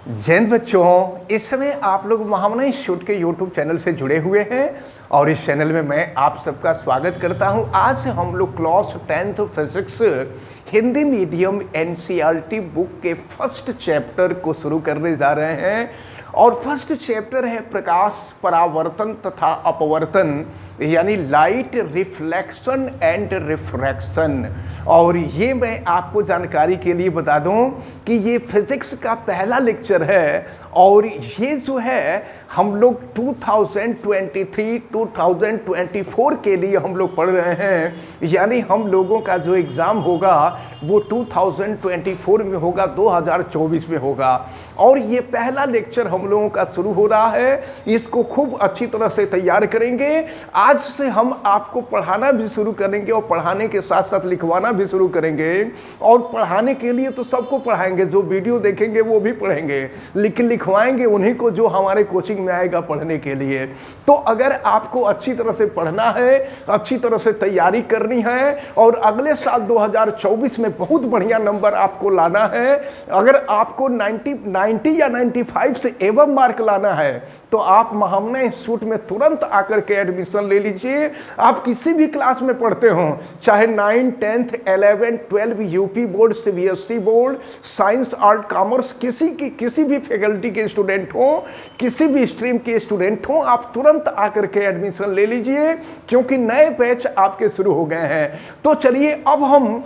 जय हिंद बच्चों, इस समय आप लोग महामना इंस्टीट्यूट के YouTube चैनल से जुड़े हुए हैं और इस चैनल में मैं आप सबका स्वागत करता हूं। आज हम लोग class 10th physics Hindi medium NCERT book के फर्स्ट चैप्टर को शुरू करने जा रहे हैं और फर्स्ट चैप्टर है प्रकाश परावर्तन तथा अपवर्तन, यानी लाइट रिफ्लेक्शन एंड रिफ्रैक्शन। और ये मैं आपको जानकारी के लिए बता दूं कि ये फिजिक्स का पहला लेक्चर है और ये जो है हम लोग 2023-2024 के लिए हम लोग पढ़ रहे हैं, यानी हम लोगों का जो एग्ज़ाम होगा वो 2024 में होगा, 2024 में होगा। और ये पहला लेक्चर हम लोगों का शुरू हो रहा है, इसको खूब अच्छी तरह से तैयार करेंगे। आज से हम आपको पढ़ाना भी शुरू करेंगे और पढ़ाने के साथ साथ लिखवाना भी शुरू करेंगे। और पढ़ाने के लिए तो सबको पढ़ाएंगे, जो वीडियो देखेंगे वो भी पढ़ेंगे, लेकिन लिखवाएंगे उन्हीं को जो हमारे कोचिंग में आएगा पढ़ने के लिए। तो अगर आपको अच्छी तरह से पढ़ना है, अच्छी तरह से तैयारी करनी है और अगले साल 2024 में बहुत बढ़िया नंबर आपको लाना है, अगर आपको 90 या 95 से एवं मार्क लाना है तो आप महामना इंस्टीट्यूट में तुरंत आकर के एडमिशन ले लीजिए। आप किसी भी क्लास में पढ़ते हो, चाहे 9, 10th, 11, 12 UP board, CBSE board, science, art, commerce, किसी भी फैकल्टी के स्टूडेंट हो, किसी भी स्ट्रीम के स्टूडेंट हो, आप तुरंत आकर के एडमिशन ले लीजिए क्योंकि नए बैच आपके शुरू हो गए हैं। तो चलिए अब हम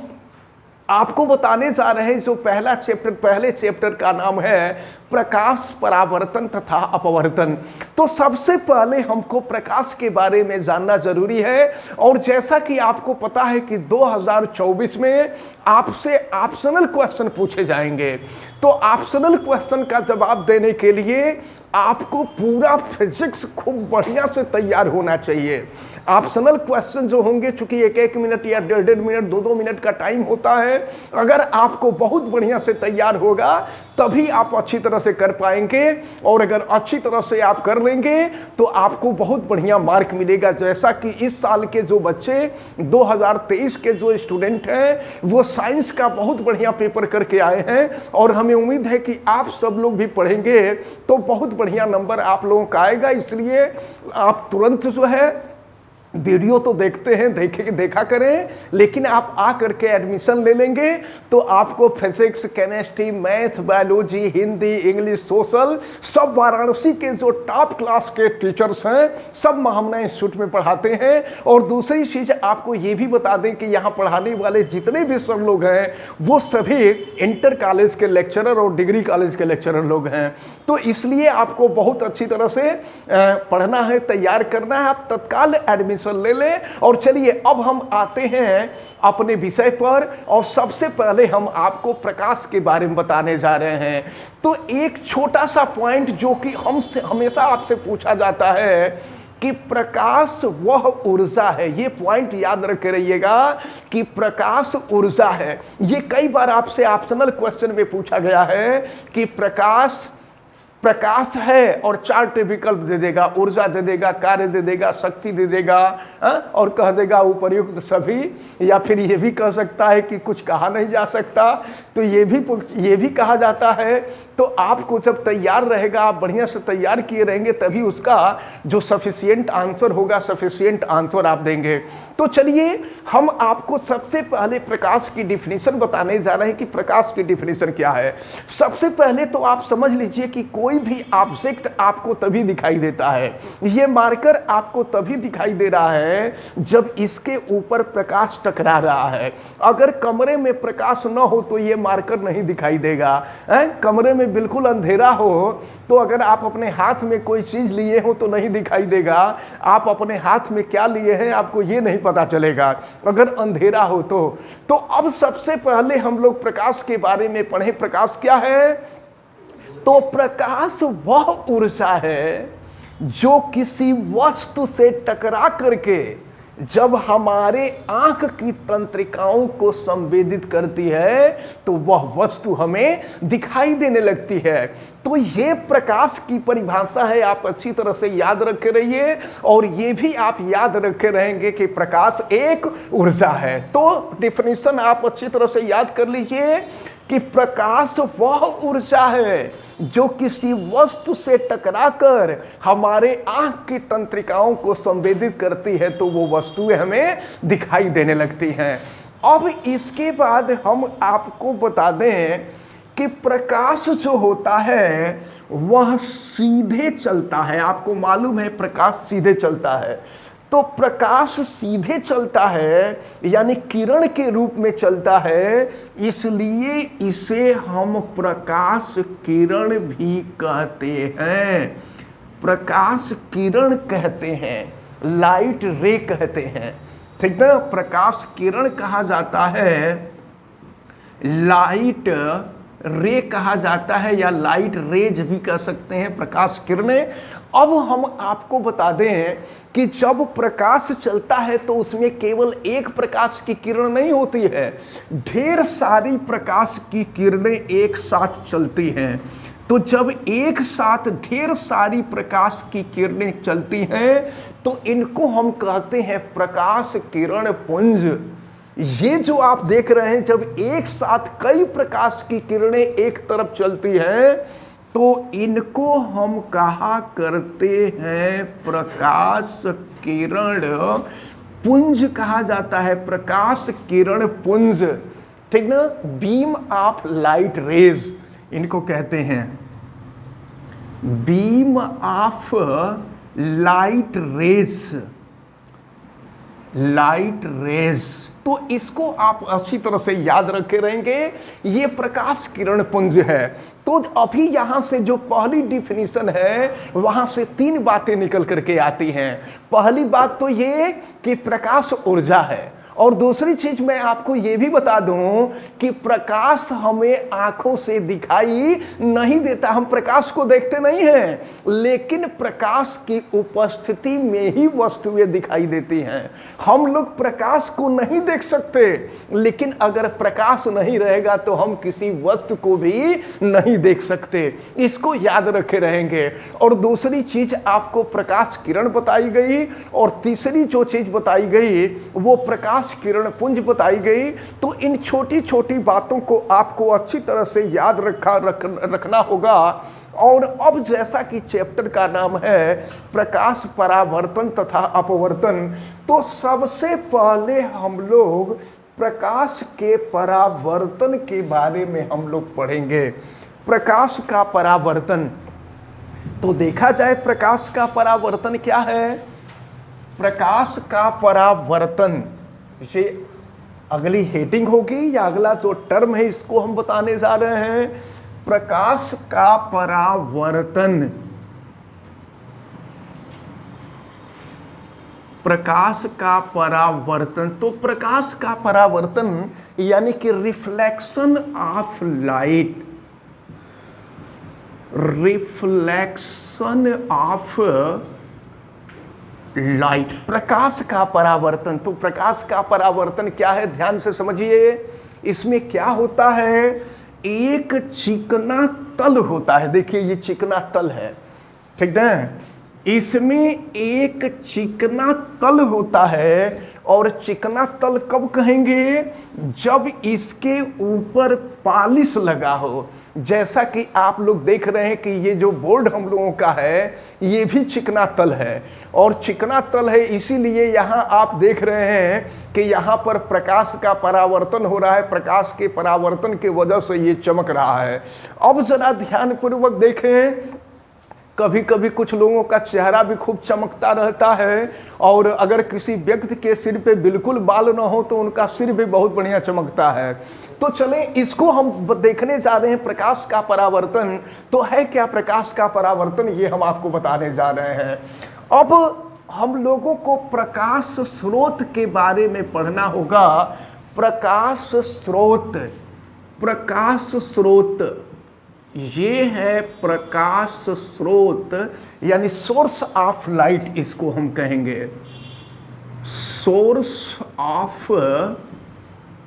आपको बताने जा रहे हैं जो पहले चैप्टर का नाम है प्रकाश परावर्तन तथा अपवर्तन। तो सबसे पहले हमको प्रकाश के बारे में जानना जरूरी है और जैसा कि आपको पता है कि 2024 में आपसे ऑप्शनल क्वेश्चन पूछे जाएंगे। तो ऑप्शनल क्वेश्चन का जवाब देने के लिए आपको पूरा फिजिक्स खूब बढ़िया से तैयार होना चाहिए। ऑप्शनल क्वेश्चन जो होंगे, चूंकि 1-1 मिनट या 1.5 मिनट 2-2 मिनट का टाइम होता है, अगर आपको बहुत बढ़िया से तैयार होगा तभी आप अच्छी तरह से कर पाएंगे और अगर अच्छी तरह से आप कर लेंगे तो आपको बहुत बढ़िया मार्क मिलेगा। जैसा कि इस साल के जो बच्चे 2023 के जो स्टूडेंट हैं वो साइंस का बहुत बढ़िया पेपर करके आए हैं और हमें उम्मीद है कि आप सब लोग भी पढ़ेंगे तो बहुत बढ़िया नंबर आप लोगों का आएगा। इसलिए आप तुरंत जो है वीडियो तो देखते हैं, देखा करें, लेकिन आप आ करके एडमिशन ले लेंगे तो आपको physics, chemistry, math, biology, Hindi, English, social सब वाराणसी के जो टॉप क्लास के टीचर्स हैं सब महामना इंस्टीट्यूट में पढ़ाते हैं। और दूसरी चीज़ आपको ये भी बता दें कि यहाँ पढ़ाने वाले जितने भी सब लोग हैं वो सभी इंटर कॉलेज के लेक्चरर और डिग्री कॉलेज के लेक्चरर लोग हैं। तो इसलिए आपको बहुत अच्छी तरह से पढ़ना है, तैयार करना है। आप तत्काल एडमिशन ले ले। और चलिए अब हम आते हैं अपने विषय पर और सबसे पहले हम आपको प्रकाश के बारे में बताने जा रहे हैं। तो एक छोटा सा पॉइंट जो कि हमसे हमेशा आपसे पूछा जाता है कि प्रकाश वह ऊर्जा है, ये पॉइंट याद रखे रहिएगा कि प्रकाश ऊर्जा है। ये कई बार आपसे ऑप्शनल क्वेश्चन में पूछा गया है कि प्रकाश है और 4 विकल्प दे देगा, ऊर्जा दे देगा, कार्य दे देगा, शक्ति दे देगा और कह देगा उपर्युक्त सभी, या फिर ये भी कह सकता है कि कुछ कहा नहीं जा सकता। तो ये भी कहा जाता है। तो आपको जब तैयार रहेगा, आप बढ़िया से तैयार किए रहेंगे तभी उसका जो सफिशिएंट आंसर होगा, सफिशिएंट आंसर आप देंगे। तो चलिए हम आपको सबसे पहले प्रकाश की डिफिनीशन बताने जा रहे हैं कि प्रकाश की डिफिनीशन क्या है। सबसे पहले तो आप समझ लीजिए कि कोई भी ऑब्जेक्ट आपको तभी दिखाई देता है, ये मार्कर आपको तभी दिखाई दे रहा है जब इसके ऊपर प्रकाश टकरा रहा है। अगर कमरे में प्रकाश न हो तो ये मार्कर नहीं दिखाई देगा। कमरे में बिल्कुल अंधेरा हो तो अगर आप अपने हाथ में कोई चीज लिए हो तो नहीं दिखाई देगा। आप अपने हाथ में क्या लिए हैं आपको ये नहीं पता चलेगा अगर अंधेरा हो तो अब सबसे पहले हम लोग प्रकाश के बारे में पढ़ें। प्रकाश क्या है? तो प्रकाश वह ऊर्जा है जो किसी वस्तु से टकरा करके जब हमारे आंख की तंत्रिकाओं को संवेदित करती है तो वह वस्तु हमें दिखाई देने लगती है। तो ये प्रकाश की परिभाषा है, आप अच्छी तरह से याद रखे रहिए और ये भी आप याद रखे रहेंगे कि प्रकाश एक ऊर्जा है। तो डेफिनेशन आप अच्छी तरह से याद कर लीजिए कि प्रकाश वह ऊर्जा है जो किसी वस्तु से टकराकर हमारे आंख की तंत्रिकाओं को संवेदित करती है तो वो वस्तुएं हमें दिखाई देने लगती हैं। अब इसके बाद हम आपको बता दें कि प्रकाश जो होता है वह सीधे चलता है। आपको मालूम है प्रकाश सीधे चलता है, तो प्रकाश सीधे चलता है यानी किरण के रूप में चलता है, इसलिए इसे हम प्रकाश किरण भी कहते हैं। प्रकाश किरण कहते हैं, लाइट रे कहते हैं, ठीक ना। प्रकाश किरण कहा जाता है, लाइट रे कहा जाता है, या लाइट रेज भी कह सकते हैं, प्रकाश किरणें। अब हम आपको बता दें कि जब प्रकाश चलता है तो उसमें केवल एक प्रकाश की किरण नहीं होती है, ढेर सारी प्रकाश की किरणें एक साथ चलती हैं। तो जब एक साथ ढेर सारी प्रकाश की किरणें चलती हैं तो इनको हम कहते हैं प्रकाश किरण पुंज। ये जो आप देख रहे हैं, जब एक साथ कई प्रकाश की किरणें एक तरफ चलती हैं तो इनको हम कहा करते हैं प्रकाश किरण पुंज कहा जाता है, प्रकाश किरण पुंज, ठीक ना। बीम ऑफ लाइट रेज इनको कहते हैं, beam of light rays, light rays. तो इसको आप अच्छी तरह से याद रखे रहेंगे, ये प्रकाश किरण पुंज है। तो अभी यहां से जो पहली डिफिनीशन है वहां से तीन बातें निकल करके आती हैं। पहली बात तो ये कि प्रकाश ऊर्जा है, और दूसरी चीज मैं आपको यह भी बता दूं कि प्रकाश हमें आंखों से दिखाई नहीं देता, हम प्रकाश को देखते नहीं हैं, लेकिन प्रकाश की उपस्थिति में ही वस्तुएं दिखाई देती हैं। हम लोग प्रकाश को नहीं देख सकते, लेकिन अगर प्रकाश नहीं रहेगा तो हम किसी वस्तु को भी नहीं देख सकते। इसको याद रखे रहेंगे। और दूसरी चीज आपको प्रकाश किरण बताई गई, और तीसरी जो चीज बताई गई वो प्रकाश किरण पुंज बताई गई। तो इन छोटी छोटी बातों को आपको अच्छी तरह से याद रखना होगा। और अब जैसा कि चैप्टर का नाम है प्रकाश परावर्तन तथा अपवर्तन, तो सबसे पहले हम लोग प्रकाश के परावर्तन के बारे में हम लोग पढ़ेंगे। प्रकाश का परावर्तन, तो देखा जाए प्रकाश का परावर्तन क्या है। प्रकाश का परावर्तन, ये अगली हेडिंग होगी या अगला जो टर्म है इसको हम बताने जा रहे हैं। प्रकाश का परावर्तन, प्रकाश का परावर्तन। तो प्रकाश का परावर्तन यानी कि reflection of light, reflection of light, प्रकाश का परावर्तन। तो प्रकाश का परावर्तन क्या है, ध्यान से समझिए। इसमें क्या होता है, एक चिकना तल होता है, देखिए ये चिकना तल है, ठीक है। इसमें एक चिकना तल होता है, और चिकना तल कब कहेंगे, जब इसके ऊपर पॉलिश लगा हो। जैसा कि आप लोग देख रहे हैं कि ये जो बोर्ड हम लोगों का है ये भी चिकना तल है, और चिकना तल है इसीलिए यहाँ आप देख रहे हैं कि यहाँ पर प्रकाश का परावर्तन हो रहा है। प्रकाश के परावर्तन के वजह से ये चमक रहा है। अब जरा ध्यानपूर्वक देखें, कभी कभी कुछ लोगों का चेहरा भी खूब चमकता रहता है, और अगर किसी व्यक्ति के सिर पे बिल्कुल बाल ना हो तो उनका सिर भी बहुत बढ़िया चमकता है। तो चलें इसको हम देखने जा रहे हैं, प्रकाश का परावर्तन। तो है क्या प्रकाश का परावर्तन, ये हम आपको बताने जा रहे हैं। अब हम लोगों को प्रकाश स्रोत के बारे में पढ़ना होगा। प्रकाश स्रोत, प्रकाश स्रोत ये है प्रकाश स्रोत, यानी सोर्स ऑफ लाइट इसको हम कहेंगे, source of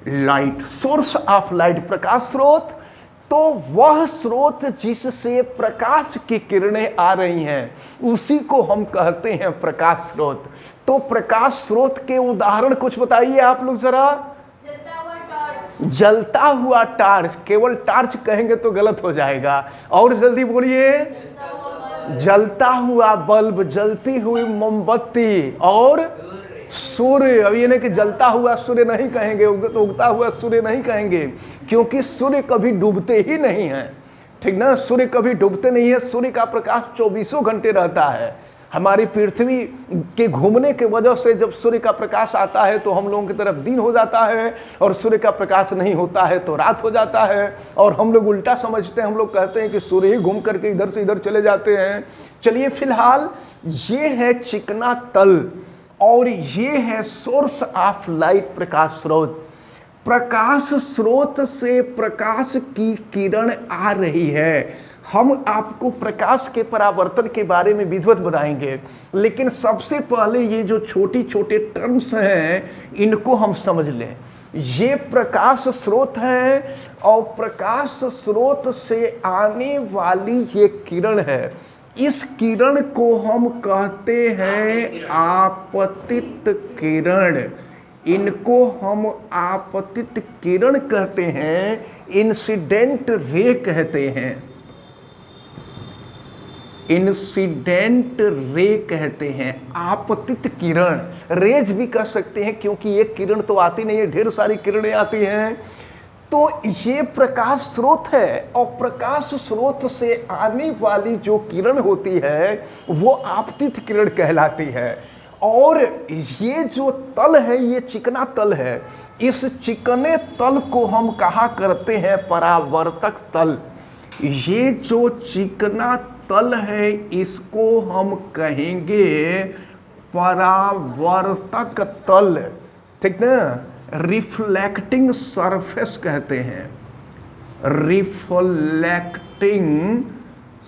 light, source of light, प्रकाश स्रोत। तो वह स्रोत जिससे प्रकाश की किरणें आ रही हैं उसी को हम कहते हैं प्रकाश स्रोत। तो प्रकाश स्रोत के उदाहरण कुछ बताइए आप लोग जरा। जलता हुआ टार्च, केवल टार्च कहेंगे तो गलत हो जाएगा, और जल्दी बोलिए। जलता हुआ बल्ब, जलती हुई मोमबत्ती, और सूर्य। अब ये नहीं कि जलता हुआ सूर्य नहीं कहेंगे, उगता हुआ सूर्य नहीं कहेंगे, क्योंकि सूर्य कभी डूबते ही नहीं है, ठीक ना। सूर्य कभी डूबते नहीं है, सूर्य का प्रकाश 24 घंटे रहता है। हमारी पृथ्वी के घूमने के वजह से जब सूर्य का प्रकाश आता है तो हम लोगों की तरफ दिन हो जाता है, और सूर्य का प्रकाश नहीं होता है तो रात हो जाता है, और हम लोग उल्टा समझते हैं। हम लोग कहते हैं कि सूर्य ही घूम करके इधर से इधर चले जाते हैं। चलिए, फिलहाल ये है चिकना तल, और ये है सोर्स ऑफ लाइट, प्रकाश स्रोत। प्रकाश स्रोत से प्रकाश की किरण आ रही है। हम आपको प्रकाश के परावर्तन के बारे में विधिवत बताएंगे, लेकिन सबसे पहले ये जो छोटी छोटे टर्म्स हैं इनको हम समझ लें। ये प्रकाश स्रोत है, और प्रकाश स्रोत से आने वाली ये किरण है। इस किरण को हम कहते हैं आपतित किरण। इनको हम आपतित किरण कहते हैं, इंसिडेंट रे कहते हैं, इंसिडेंट रे कहते हैं, आपतित किरण। रेज भी कह सकते हैं, क्योंकि एक किरण तो आती नहीं है, ढेर सारी किरणें आती हैं। तो ये प्रकाश स्रोत है, और प्रकाश स्रोत से आने वाली जो किरण होती है वो आपतित किरण कहलाती है। और ये जो तल है ये चिकना तल है। इस चिकने तल को हम कहा करते हैं परावर्तक तल। ये जो चिकना तल है इसको हम कहेंगे परावर्तक तल, ठीक ना। रिफ्लेक्टिंग सरफेस कहते हैं, रिफ्लेक्टिंग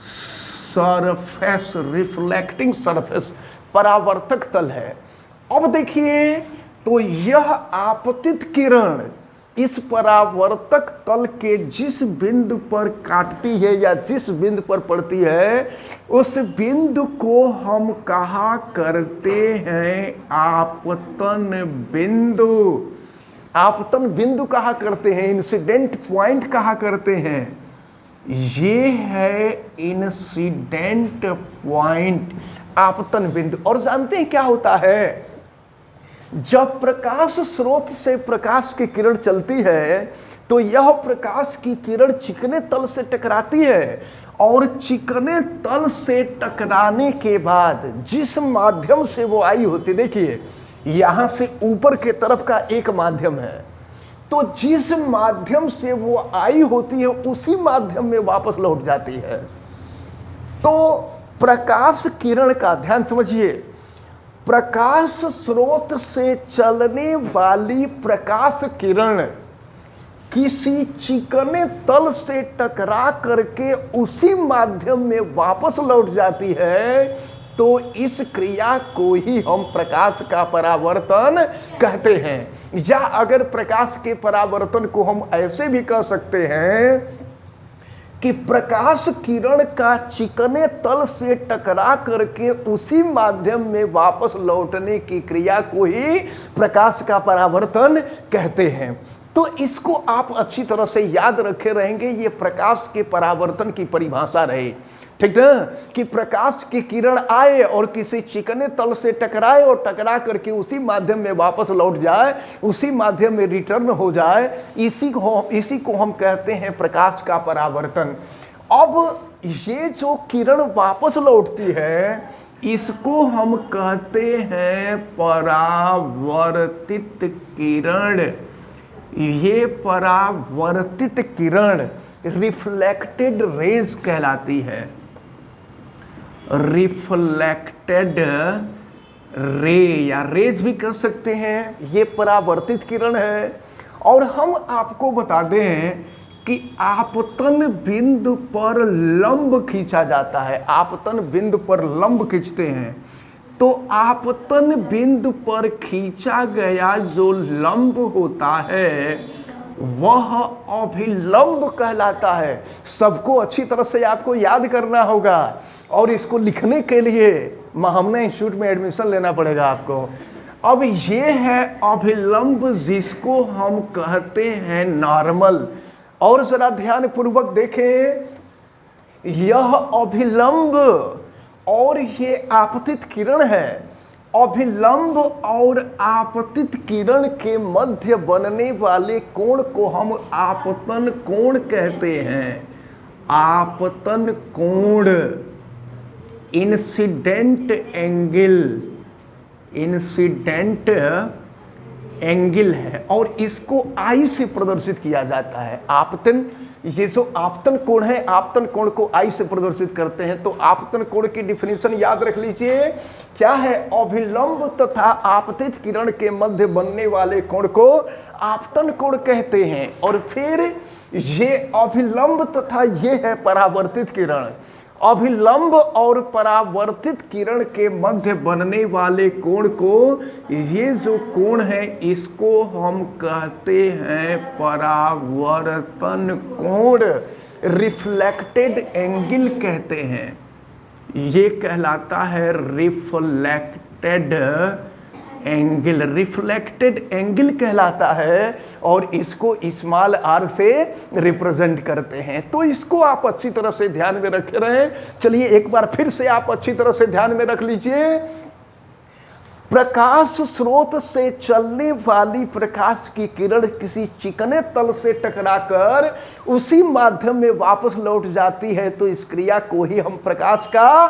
सरफेस, रिफ्लेक्टिंग सरफेस परावर्तक तल है। अब देखिए, तो यह आपतित किरण इस परावर्तक तल के जिस बिंदु पर काटती है या जिस बिंदु पर पड़ती है, उस बिंदु को हम कहा करते हैं आपतन बिंदु। आपतन बिंदु कहा करते हैं, इंसिडेंट पॉइंट कहा करते हैं। ये है इंसिडेंट पॉइंट, आपतन बिंदु। और जानते हैं क्या होता है, जब प्रकाश स्रोत से प्रकाश की किरण चलती है तो यह प्रकाश की किरण चिकने तल से टकराती है, और चिकने तल से टकराने के बाद जिस माध्यम से वो आई होती, देखिए यहां से ऊपर के तरफ का एक माध्यम है, तो जिस माध्यम से वो आई होती है उसी माध्यम में वापस लौट जाती है। तो प्रकाश किरण का ध्यान समझिए, प्रकाश स्रोत से चलने वाली प्रकाश किरण किसी चिकने तल से टकरा करके उसी माध्यम में वापस लौट जाती है, तो इस क्रिया को ही हम प्रकाश का परावर्तन कहते हैं। या अगर प्रकाश के परावर्तन को हम ऐसे भी कह सकते हैं कि प्रकाश किरण का चिकने तल से टकरा करके उसी माध्यम में वापस लौटने की क्रिया को ही प्रकाश का परावर्तन कहते हैं। तो इसको आप अच्छी तरह से याद रखे रहेंगे, ये प्रकाश के परावर्तन की परिभाषा रहे, ठीक ना। कि प्रकाश की किरण आए और किसी चिकने तल से टकराए और टकरा करके उसी माध्यम में वापस लौट जाए, उसी माध्यम में रिटर्न हो जाए, इसी को हम कहते हैं प्रकाश का परावर्तन। अब ये जो किरण वापस लौटती है इसको हम कहते हैं परावर्तित किरण। ये परावर्तित किरण रिफ्लेक्टेड रेज कहलाती है, रिफ्लेक्टेड रे या रेज भी कह सकते हैं, ये परावर्तित किरण है। और हम आपको बता दें कि आपतन बिंदु पर लंब खींचा जाता है, आपतन बिंदु पर लंब खींचते हैं, तो आपतन बिंदु पर खींचा गया जो लंब होता है वह अभिलंब कहलाता है। सबको अच्छी तरह से आपको याद करना होगा, और इसको लिखने के लिए महामना इंस्टीट्यूट में एडमिशन लेना पड़ेगा आपको। अब ये है अभिलंब जिसको हम कहते हैं नॉर्मल। और जरा ध्यान पूर्वक देखें, यह अभिलंब और ये आपतित किरण है। अभिलंब और आपतित किरण के मध्य बनने वाले कोण को हम आपतन कोण कहते हैं। आपतन कोण, इंसिडेंट एंगल, इंसिडेंट एंगल है और इसको आई से प्रदर्शित किया जाता है। आपतन, ये जो आपतन कोण है, आपतन कोण को आई से प्रदर्शित करते हैं। तो आपतन कोण की डिफिनीशन याद रख लीजिए, क्या है? अभिलंब तथा आपतित किरण के मध्य बनने वाले कोण को आपतन कोण कहते हैं। और फिर ये अभिलंब तथा ये है परावर्तित किरण। अभिलंब और परावर्तित किरण के मध्य बनने वाले कोण को, ये जो कोण है इसको हम कहते हैं परावर्तन कोण, रिफ्लेक्टेड एंगल कहते हैं। ये कहलाता है रिफ्लेक्टेड एंगल, रिफ्लेक्टेड एंगल कहलाता है और इसको स्मॉल आर से रिप्रेजेंट करते हैं। तो इसको आप अच्छी तरह से ध्यान में रखे रहें। चलिए एक बार फिर से आप अच्छी तरह से ध्यान में रख लीजिए। प्रकाश स्रोत से चलने वाली प्रकाश की किरण किसी चिकने तल से टकराकर उसी माध्यम में वापस लौट जाती है, तो इस क्रिया को ही हम प्रकाश का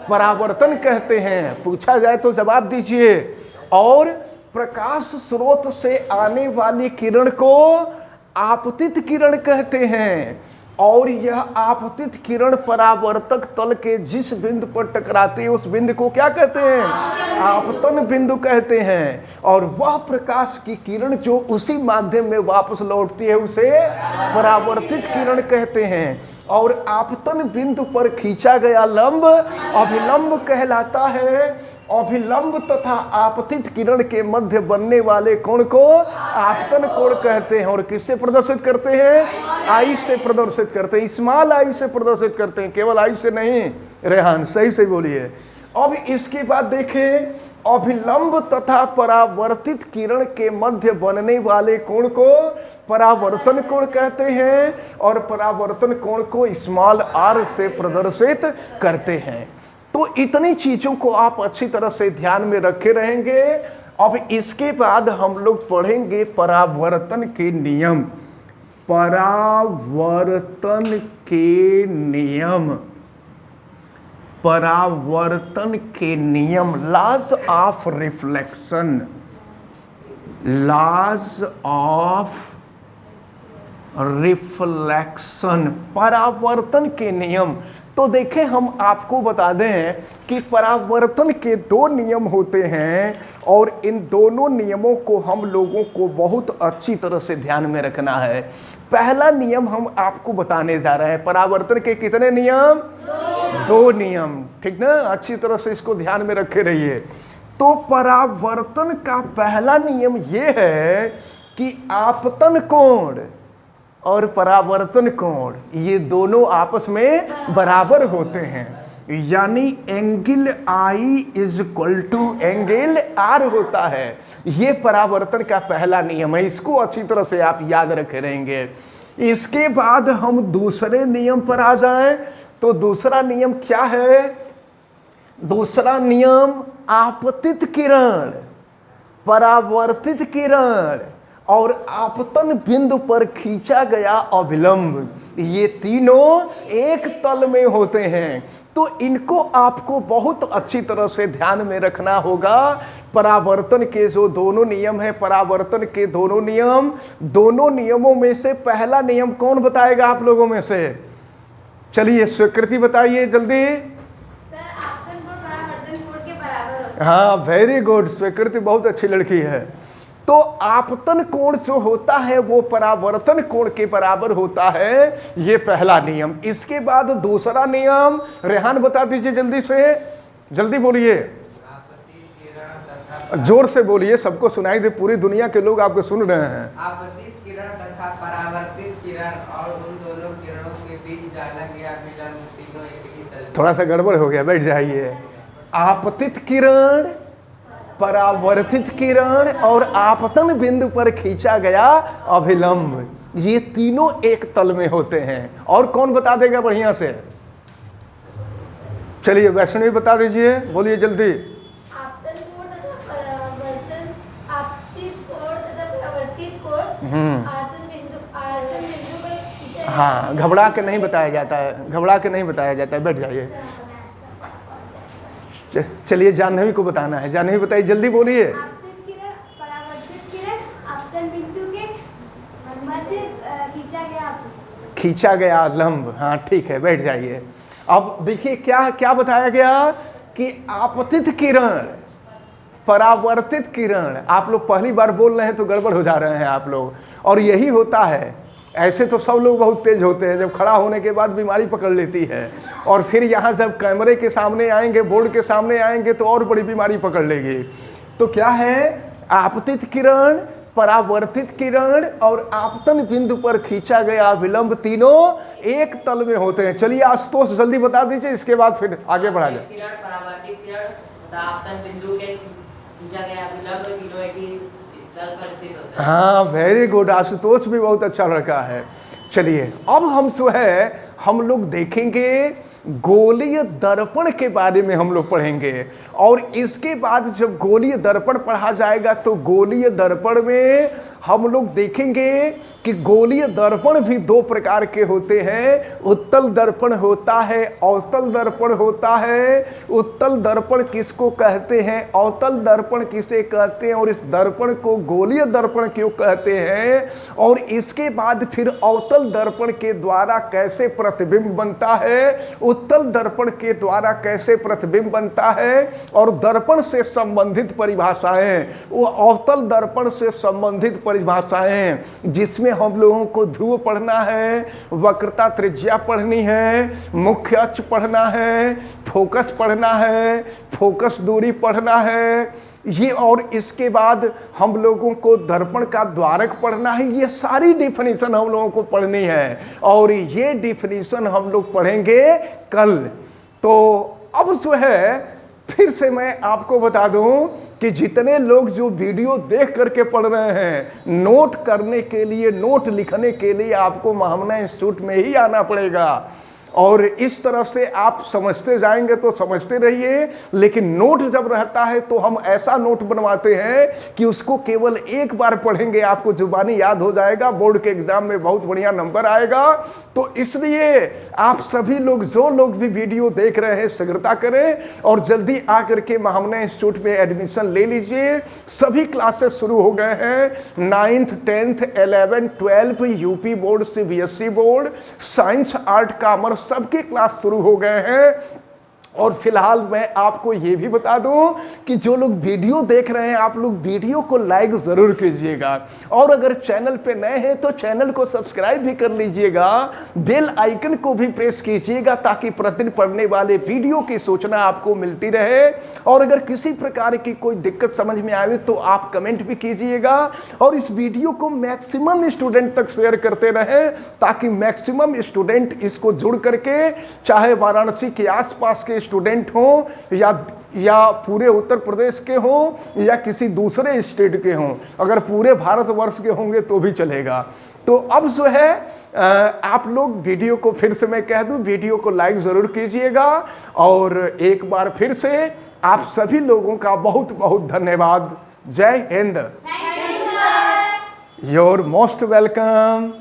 परावर्तन कहते हैं। पूछा जाए तो जवाब दीजिए। और प्रकाश स्रोत से आने वाली किरण को आपतित किरण कहते हैं और यह आपतित किरण परावर्तक तल के जिस बिंदु पर टकराती है उस बिंदु को क्या कहते हैं? आपतन बिंदु कहते हैं। और वह प्रकाश की किरण जो उसी माध्यम में वापस लौटती है उसे परावर्तित किरण कहते हैं। और आपतन बिंदु पर खींचा गया लंब अभिलंब कहलाता है। अभिलंब तथा आपतित किरण के मध्य बनने वाले कोण को आपतन कोण कहते हैं। और किससे प्रदर्शित करते हैं? आई से प्रदर्शित करते हैं, स्मॉल आई से प्रदर्शित करते हैं, केवल आई से नहीं। रेहान सही से बोलिए। अब इसके बाद देखें, अभिलंब तथा परावर्तित किरण के मध्य बनने वाले कोण को परावर्तन कोण कहते हैं और परावर्तन कोण को स्मॉल आर से प्रदर्शित करते हैं। तो इतनी चीजों को आप अच्छी तरह से ध्यान में रखे रहेंगे। अब इसके बाद हम लोग पढ़ेंगे परावर्तन के नियम। परावर्तन के नियम, परावर्तन के नियम, laws of reflection, laws of reflection, परावर्तन के नियम। तो देखें, हम आपको बता दें कि परावर्तन के दो नियम होते हैं और इन दोनों नियमों को हम लोगों को बहुत अच्छी तरह से ध्यान में रखना है। पहला नियम हम आपको बताने जा रहे हैं। परावर्तन के कितने नियम? दो नियम, ठीक ना? अच्छी तरह से इसको ध्यान में रखे रहिए। तो परावर्तन का पहला नियम यह है कि आपतन कोण और परावर्तन कोण ये दोनों आपस में बराबर होते हैं, यानी angle I is equal to angle R होता है। ये परावर्तन का पहला नियम है, इसको अच्छी तरह से आप याद रखे रहेंगे। इसके बाद हम दूसरे नियम पर आ जाएं तो दूसरा नियम क्या है? दूसरा नियम आपतित किरण, परावर्तित किरण और आपतन बिंदु पर खींचा गया अभिलंब, ये तीनों एक तल में होते हैं। तो इनको आपको बहुत अच्छी तरह से ध्यान में रखना होगा। परावर्तन के जो दोनों नियम हैं, परावर्तन के दोनों नियम, दोनों नियमों में से पहला नियम कौन बताएगा आप लोगों में से? चलिए स्वीकृति बताइए जल्दी। सर, आपतन कोण परावर्तन कोण के बराबर होता है। हाँ, वेरी गुड, स्वीकृति बहुत अच्छी लड़की है। तो आपतन कोण जो होता है वो परावर्तन कोण के बराबर होता है, ये पहला नियम। इसके बाद दूसरा नियम रेहान बता दीजिए जल्दी से, जल्दी बोलिए, जोर से बोलिए, सबको सुनाई दे, पूरी दुनिया के लोग आपको सुन रहे हैं। आपतित किरण तथा परावर्तित किरण और उन दोनों किरणों के बीच डाला गया विलंब तीनों एक ही तल। थोड़ा सा गड़बड़ हो गया, बैठ जाइए। आपतित किरण परावर्तित किरण और आपतन बिंदु पर खींचा गया अभिलंब, ये तीनों एक तल में होते हैं। और कौन बता देगा बढ़िया से? चलिए वैष्णवी बता दीजिए, बोलिए जल्दी। आपतन कोण तथा परावर्तन, आपतित कोण तथा परावर्तित कोण आतन बिंदु पर खींचा गया। हाँ, घबरा के नहीं बताया जाता है, घबरा के नहीं बताया जाता है, बैठ जाइए। चलिए जाह्नवी को बताना है, जाह्नवी बताइए, जल्दी बोलिए। आपतित किरण, परावर्तित किरण, आपतन बिंदु के मध्य खींचा गया लंब। हाँ ठीक है, बैठ जाइए। अब देखिए क्या क्या बताया गया कि आपतित किरण, परावर्तित किरण। आप लोग पहली बार बोल रहे हैं तो गड़बड़ हो जा रहे हैं आप लोग, और यही होता है। ऐसे तो सब लोग बहुत तेज होते हैं, जब खड़ा होने के बाद बीमारी पकड़ लेती है, और फिर यहाँ जब कैमरे के सामने आएंगे, बोर्ड के सामने आएंगे तो और बड़ी बीमारी पकड़ लेगी। तो क्या है? आपतित किरण, परावर्तित किरण और आपतन बिंदु पर खींचा गया विलंब, तीनों एक तल में होते हैं। चलिए आशुतोष जल्दी बता दीजिए, इसके बाद फिर आगे बढ़ा जाए। किरण, परावर्तित किरण तथा आपतन बिंदु के खींचा गया विलंब, तीनों एक ही तल पर स्थित होते हैं। हाँ वेरी गुड, आशुतोष भी बहुत अच्छा लड़का है। चलिए अब हम जो है हम लोग देखेंगे गोलीय दर्पण के बारे में हम लोग पढ़ेंगे, और इसके बाद जब गोलीय दर्पण पढ़ा जाएगा तो गोलीय दर्पण में हम लोग देखेंगे कि गोलीय दर्पण भी दो प्रकार के होते हैं। उत्तल दर्पण होता है, अवतल दर्पण होता है। उत्तल दर्पण किसको कहते हैं, अवतल दर्पण किसे कहते हैं, और इस दर्पण को गोलीय दर्पण क्यों कहते हैं, और इसके बाद फिर अवतल दर्पण के द्वारा कैसे प्रतिबिंब बनता है, उत्तल दर्पण के द्वारा कैसे प्रतिबिंब बनता है, और दर्पण से संबंधित परिभाषाएं, वो अवतल दर्पण से संबंधित परिभाषाएं जिसमें हम लोगों को ध्रुव पढ़ना है, वक्रता त्रिज्या पढ़नी है, मुख्य अक्ष पढ़ना है, फोकस पढ़ना है, फोकस दूरी पढ़ना है ये, और इसके बाद हम लोगों को दर्पण का द्वारक पढ़ना है। ये सारी डिफिनीशन हम लोगों को पढ़नी है, और ये डिफिनीशन हम लोग पढ़ेंगे कल। तो अब जो है फिर से मैं आपको बता दूं कि जितने लोग जो वीडियो देख करके पढ़ रहे हैं, नोट करने के लिए, नोट लिखने के लिए आपको महामना इंस्टीट्यूट में ही आना पड़ेगा, और इस तरह से आप समझते जाएंगे तो समझते रहिए। लेकिन नोट जब रहता है तो हम ऐसा नोट बनवाते हैं कि उसको केवल एक बार पढ़ेंगे, आपको जुबानी याद हो जाएगा, बोर्ड के एग्जाम में बहुत बढ़िया नंबर आएगा। तो इसलिए आप सभी लोग, जो लोग भी वीडियो देख रहे हैं, शीघ्रता करें और जल्दी आकर के महामना इंस्टीट्यूट में एडमिशन ले लीजिए। सभी क्लासेस शुरू हो गए हैं, 9th 10th 11th 12th UP board, CBSE board, science, art, commerce सबके क्लास शुरू हो गए हैं। और फिलहाल मैं आपको ये भी बता दूं कि जो लोग वीडियो देख रहे हैं, आप लोग वीडियो को लाइक जरूर कीजिएगा, और अगर चैनल पे नए हैं तो चैनल को सब्सक्राइब भी कर लीजिएगा, बेल आइकन को भी प्रेस कीजिएगा, ताकि प्रतिदिन पढ़ने वाले वीडियो की सूचना आपको मिलती रहे। और अगर किसी प्रकार की कोई दिक्कत समझ में आए तो आप कमेंट भी कीजिएगा, और इस वीडियो को मैक्सिमम स्टूडेंट तक शेयर करते रहें, ताकि मैक्सिमम स्टूडेंट इसको जुड़ करके, चाहे वाराणसी के आसपास के स्टूडेंट हों या पूरे उत्तर प्रदेश के हों या किसी दूसरे स्टेट के हों, अगर पूरे भारतवर्ष के होंगे तो भी चलेगा। तो अब जो है आप लोग वीडियो को, फिर से मैं कह दूं, वीडियो को लाइक जरूर कीजिएगा, और एक बार फिर से आप सभी लोगों का बहुत बहुत धन्यवाद। जय Hind. Thank you sir. Your most welcome.